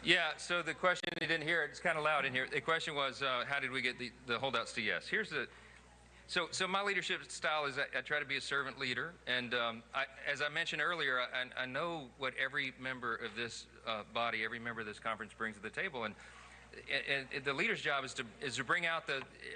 Yeah, so the question, you didn't hear it, it's kind of loud in here. The question was, how did we get the holdouts to yes? So my leadership style is I try to be a servant leader, and as I mentioned earlier, I know what every member of this body, every member of this conference brings to the table, and the leader's job is to bring out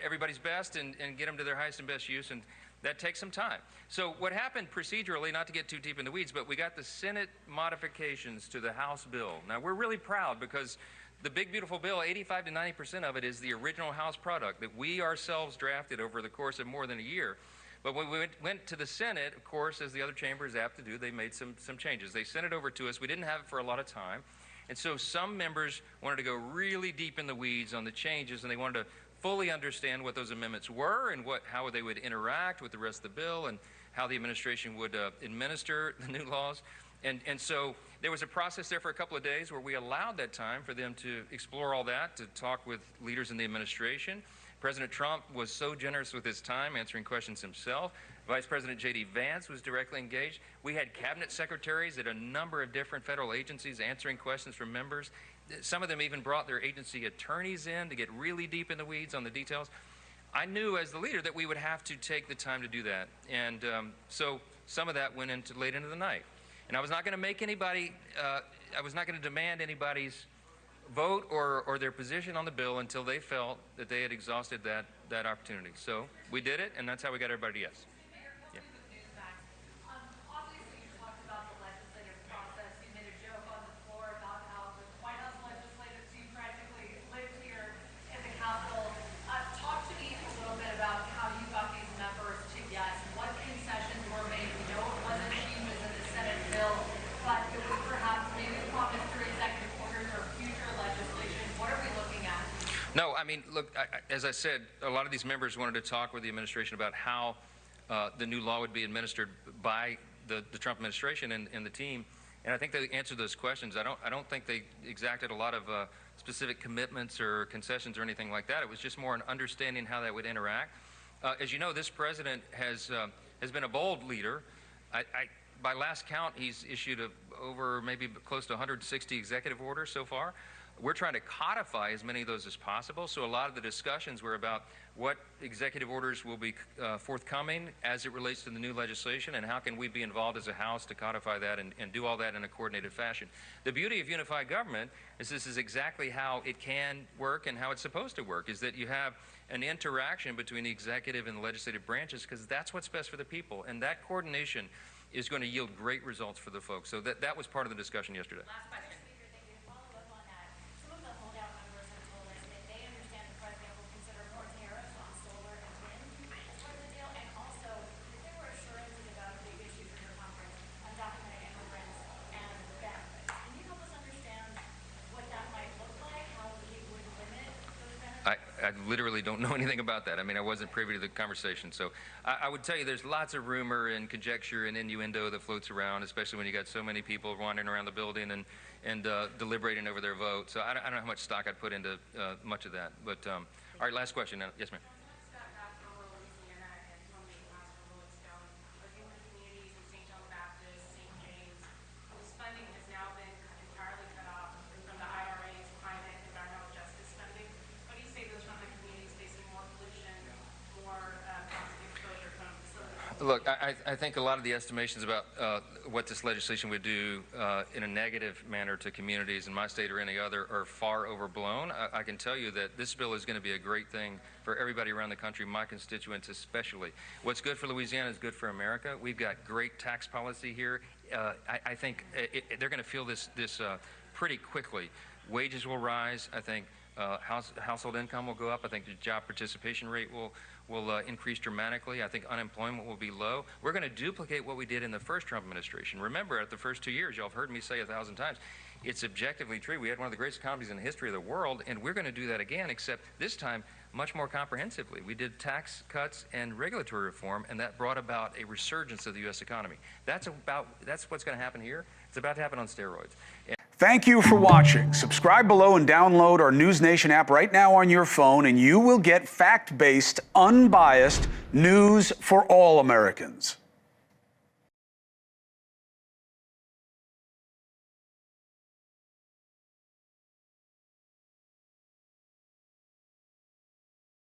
everybody's best and get them to their highest and best use, and that takes some time. So what happened procedurally, not to get too deep in the weeds, but we got the Senate modifications to the House bill. Now we're really proud because the big beautiful bill, 85 to 90% of it is the original House product that we ourselves drafted over the course of more than a year. But when we went to the Senate, of course, as the other chamber is apt to do, they made some changes. They sent it over to us. We didn't have it for a lot of time. And so some members wanted to go really deep in the weeds on the changes, and they wanted to fully understand what those amendments were and how they would interact with the rest of the bill and how the administration would administer the new laws. And so there was a process there for a couple of days where we allowed that time for them to explore all that, to talk with leaders in the administration. President Trump was so generous with his time answering questions himself. Vice President J.D. Vance was directly engaged. We had cabinet secretaries at a number of different federal agencies answering questions from members. Some of them even brought their agency attorneys in to get really deep in the weeds on the details. I knew as the leader that we would have to take the time to do that. And so some of that went into late into the night. And I was not going to make anybody, I was not going to demand anybody's vote or their position on the bill until they felt that they had exhausted that opportunity. So we did it, and that's how we got everybody to yes. Yeah. Obviously, you talked about the legislative process. You made a joke on the floor about how the White House legislative team practically lived here in the Capitol. Talk to me a little bit about how you got these members to yes. What concessions were made? We know it wasn't cheap as in the Senate bill, but it was perhaps maybe the promise through executive orders or future legislation. What are we looking at? No, I mean, look, as I said, a lot of these members wanted to talk with the administration about how the new law would be administered by the Trump administration and the team, and I think they answered those questions. I don't think they exacted a lot of specific commitments or concessions or anything like that. It was just more an understanding how that would interact. As you know, this president has been a bold leader. By last count, he's issued over maybe close to 160 executive orders so far. We're trying to codify as many of those as possible, so a lot of the discussions were about what executive orders will be forthcoming as it relates to the new legislation, and how can we be involved as a House to codify that and do all that in a coordinated fashion. The beauty of unified government is this is exactly how it can work and how it's supposed to work, is that you have an interaction between the executive and the legislative branches, because that's what's best for the people, and that coordination is going to yield great results for the folks. So that was part of the discussion yesterday. Last question. I literally don't know anything about that. I mean, I wasn't privy to the conversation. So I would tell you there's lots of rumor and conjecture and innuendo that floats around, especially when you got so many people wandering around the building and deliberating over their vote. So I don't know how much stock I'd put into much of that. But all right, last question. Yes, ma'am. Look, I think a lot of the estimations about what this legislation would do in a negative manner to communities in my state or any other are far overblown. I can tell you that this bill is going to be a great thing for everybody around the country, my constituents especially. What's good for Louisiana is good for America. We've got great tax policy here. I think they're going to feel this pretty quickly. Wages will rise. I think household income will go up. I think the job participation rate will increase dramatically. I think unemployment will be low. We're going to duplicate what we did in the first Trump administration. Remember, at the first 2 years, y'all have heard me say 1,000 times, it's objectively true. We had one of the greatest economies in the history of the world, and we're going to do that again, except this time much more comprehensively. We did tax cuts and regulatory reform, and that brought about a resurgence of the U.S. economy. That's what's going to happen here. It's about to happen on steroids. Thank you for watching. Subscribe below and download our NewsNation app right now on your phone, and you will get fact-based, unbiased news for all Americans.